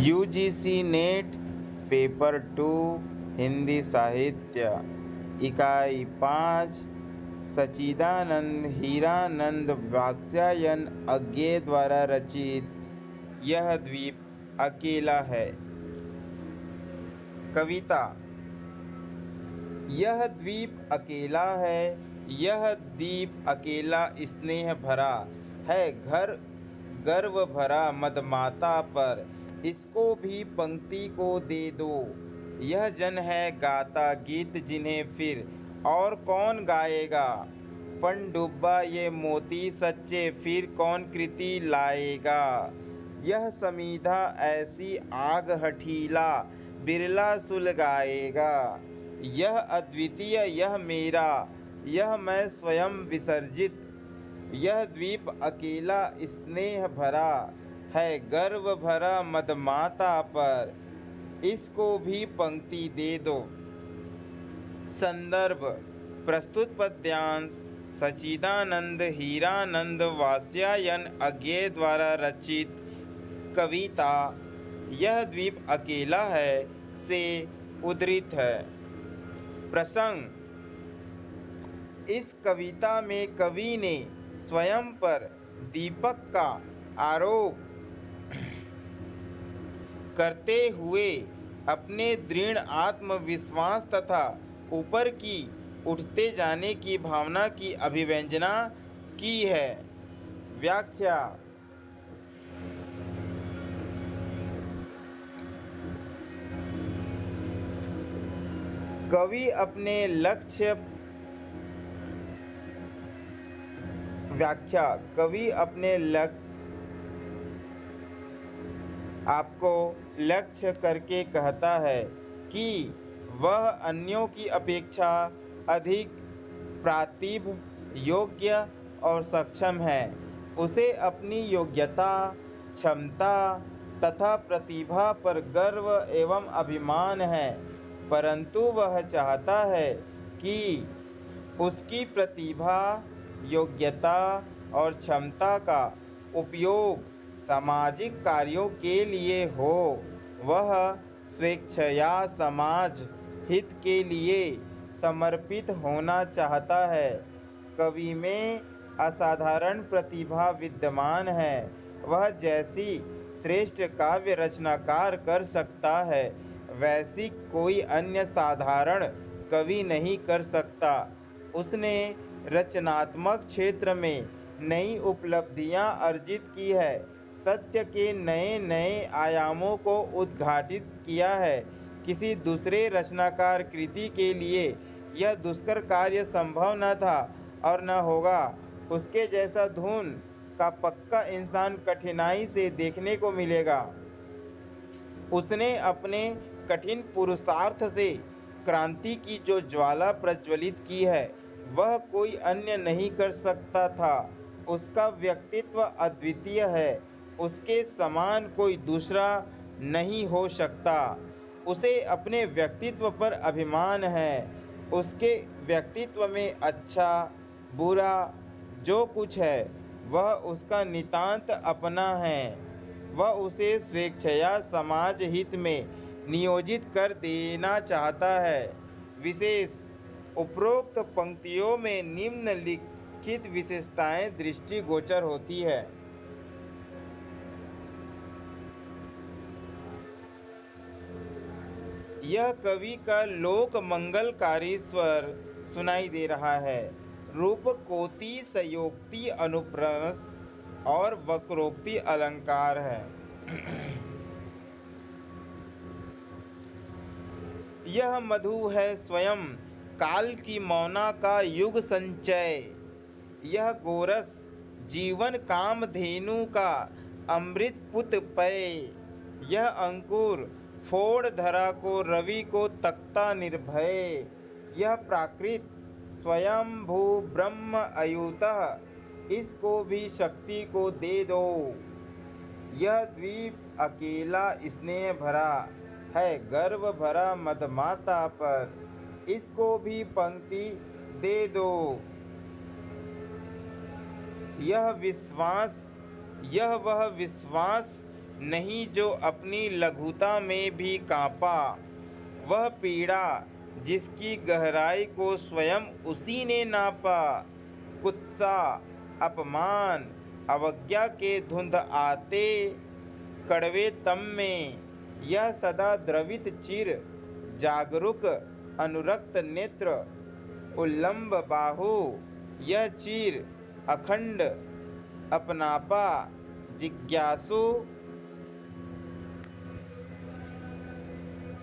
UGC net paper 2 Hindi साहित्य इकाई 5 सच्चिदानंद हीरानंद वात्स्यायन अज्ञे द्वारा रचित यह द्वीप अकेला है। कविता। यह द्वीप अकेला है, यह द्वीप अकेला स्नेह भरा है, घर गर्व भरा मदमाता पर, इसको भी पंक्ति को दे दो। यह जन है गाता गीत जिन्हें फिर और कौन गाएगा, पनडुब्बा ये मोती सच्चे फिर कौन कृति लाएगा। यह समीधा ऐसी आग हठीला बिरला सुलगाएगा। यह अद्वितीय, यह मेरा, यह मैं स्वयं विसर्जित, यह द्वीप अकेला स्नेह भरा है, गर्व भरा मदमाता पर, इसको भी पंक्ति दे दो। संदर्भ। प्रस्तुत पद्यांश सच्चिदानंद हीरानंद वात्स्यायन अज्ञे द्वारा रचित कविता यह द्वीप अकेला है से उद्धृत है। प्रसंग। इस कविता में कवि ने स्वयं पर दीपक का आरोप करते हुए अपने दृढ़ आत्मविश्वास तथा ऊपर की उठते जाने की भावना की अभिव्यंजना की है। व्याख्या। कवि अपने लक्ष्य व्याख्या कवि अपने आपको लक्ष्य करके कहता है कि वह अन्यों की अपेक्षा अधिक प्रतिभ, योग्य और सक्षम है। उसे अपनी योग्यता, क्षमता तथा प्रतिभा पर गर्व एवं अभिमान है, परंतु वह चाहता है कि उसकी प्रतिभा, योग्यता और क्षमता का उपयोग सामाजिक कार्यों के लिए हो। वह स्वेच्छया समाज हित के लिए समर्पित होना चाहता है। कवि में असाधारण प्रतिभा विद्यमान है। वह जैसी श्रेष्ठ काव्य रचनाकार कर सकता है, वैसी कोई अन्य साधारण कवि नहीं कर सकता। उसने रचनात्मक क्षेत्र में नई उपलब्धियां अर्जित की है, सत्य के नए नए आयामों को उद्घाटित किया है। किसी दूसरे रचनाकार कृति के लिए यह दुष्कर कार्य संभव न था और न होगा। उसके जैसा धुन का पक्का इंसान कठिनाई से देखने को मिलेगा। उसने अपने कठिन पुरुषार्थ से क्रांति की जो ज्वाला प्रज्वलित की है, वह कोई अन्य नहीं कर सकता था। उसका व्यक्तित्व अद्वितीय है, उसके समान कोई दूसरा नहीं हो सकता। उसे अपने व्यक्तित्व पर अभिमान है। उसके व्यक्तित्व में अच्छा बुरा जो कुछ है, वह उसका नितांत अपना है। वह उसे स्वेच्छया समाज हित में नियोजित कर देना चाहता है। विशेष उपरोक्त पंक्तियों में निम्नलिखित विशेषताएं दृष्टिगोचर होती है। यह कवि का लोक मंगलकारी स्वर सुनाई दे रहा है। रूप कोटि सयोक्ति अनुप्रास और वक्रोक्ति अलंकार है। यह मधु है स्वयं काल की मौना का युग संचय। यह गोरस जीवन कामधेनु का अमृत पुत पय। यह अंकुर फोड़ धरा को रवि को तख्ता निर्भय। यह प्राकृत स्वयंभू ब्रह्म अयुतः, इसको भी शक्ति को दे दो। यह द्वीप अकेला स्नेह भरा है, गर्व भरा मदमाता पर, इसको भी पंक्ति दे दो। यह वह विश्वास नहीं जो अपनी लघुता में भी काँपा। वह पीड़ा जिसकी गहराई को स्वयं उसी ने नापा। कुत्सा, अपमान, अवज्ञा के धुंध आते कड़वे तम में, यह सदा द्रवित चिर, जागरूक अनुरक्त नेत्र, उल्लंब बाहु, यह चीर अखंड अपनापा, जिज्ञासु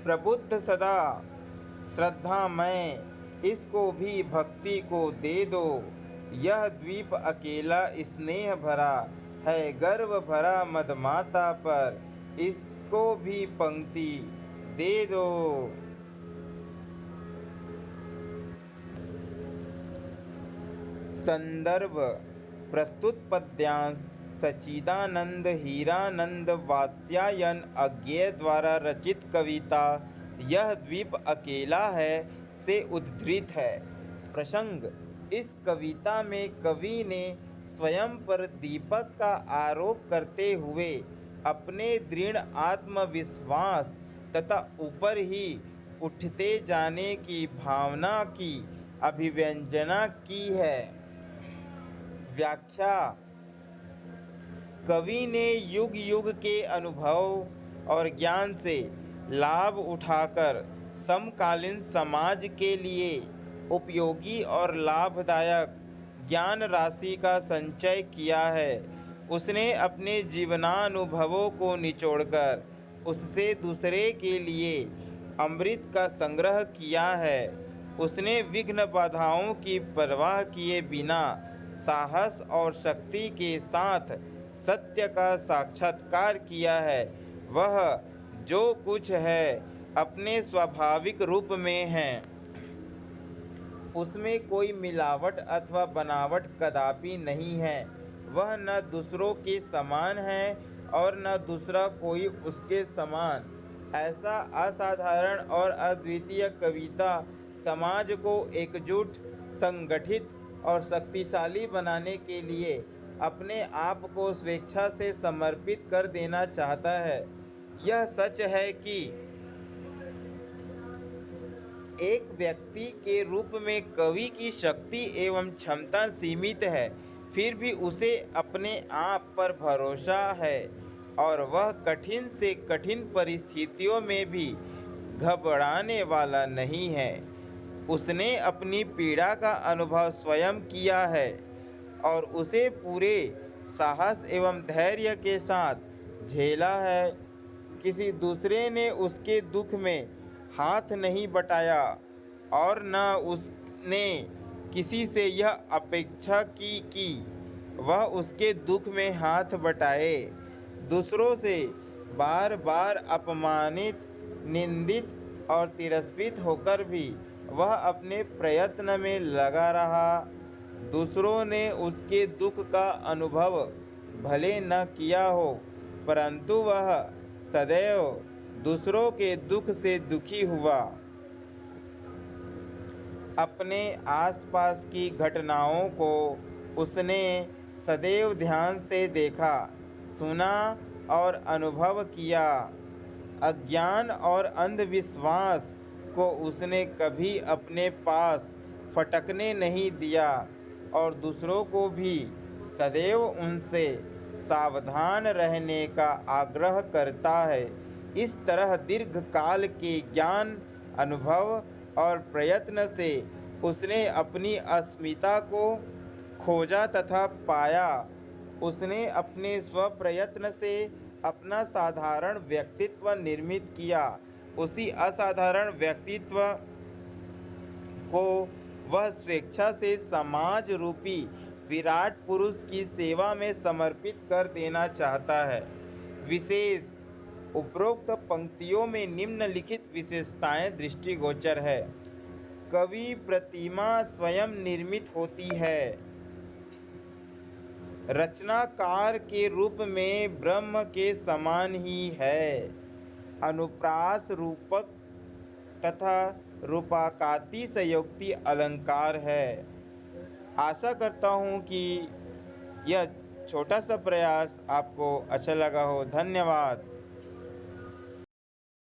प्रबुद्ध सदा श्रद्धामय, इसको भी भक्ति को दे दो। यह द्वीप अकेला स्नेह भरा है, गर्व भरा मदमाता पर, इसको भी पंक्ति दे दो। संदर्भ प्रस्तुत पद्यांश सच्चिदानंद हीरानंद वात्स्यायन अज्ञेय द्वारा रचित कविता यह द्वीप अकेला है से उद्धृत है। प्रसंग: इस कविता में कवि ने स्वयं पर दीपक का आरोप करते हुए अपने दृढ़ आत्मविश्वास तथा ऊपर ही उठते जाने की भावना की अभिव्यंजना की है। व्याख्या: कवि ने युग युग के अनुभव और ज्ञान से लाभ उठाकर समकालीन समाज के लिए उपयोगी और लाभदायक ज्ञान राशि का संचय किया है। उसने अपने जीवनानुभवों को निचोड़कर उससे दूसरे के लिए अमृत का संग्रह किया है। उसने विघ्न बाधाओं की परवाह किए बिना साहस और शक्ति के साथ सत्य का साक्षात्कार किया है। वह जो कुछ है अपने स्वाभाविक रूप में है, उसमें कोई मिलावट अथवा बनावट कदापि नहीं है। वह न दूसरों के समान है और न दूसरा कोई उसके समान। ऐसा असाधारण और अद्वितीय कविता समाज को एकजुट, संगठित और शक्तिशाली बनाने के लिए अपने आप को स्वेच्छा से समर्पित कर देना चाहता है। यह सच है कि एक व्यक्ति के रूप में कवि की शक्ति एवं क्षमता सीमित है, फिर भी उसे अपने आप पर भरोसा है और वह कठिन से कठिन परिस्थितियों में भी घबराने वाला नहीं है। उसने अपनी पीड़ा का अनुभव स्वयं किया है और उसे पूरे साहस एवं धैर्य के साथ झेला है। किसी दूसरे ने उसके दुख में हाथ नहीं बटाया और न उसने किसी से यह अपेक्षा की कि वह उसके दुख में हाथ बटाए। दूसरों से बार बार अपमानित, निंदित और तिरस्कृत होकर भी वह अपने प्रयत्न में लगा रहा। दूसरों ने उसके दुख का अनुभव भले न किया हो, परंतु वह सदैव दूसरों के दुख से दुखी हुआ। अपने आसपास की घटनाओं को उसने सदैव ध्यान से देखा, सुना और अनुभव किया। अज्ञान और अंधविश्वास को उसने कभी अपने पास फटकने नहीं दिया और दूसरों को भी सदैव उनसे सावधान रहने का आग्रह करता है। इस तरह दीर्घ काल के ज्ञान, अनुभव और प्रयत्न से उसने अपनी अस्मिता को खोजा तथा पाया। उसने अपने स्वप्रयत्न से अपना साधारण व्यक्तित्व निर्मित किया। उसी असाधारण व्यक्तित्व को वह स्वेच्छा से समाज रूपी विराट पुरुष की सेवा में समर्पित कर देना चाहता है। विशेष: उपरोक्त पंक्तियों में निम्नलिखित विशेषताएं दृष्टिगोचर है। कवि प्रतिमा स्वयं निर्मित होती है। रचनाकार के रूप में ब्रह्म के समान ही है। अनुप्रास रूपक तथा रूपकाति संयुक्ति अलंकार है। आशा करता हूँ कि यह छोटा सा प्रयास आपको अच्छा लगा हो। धन्यवाद।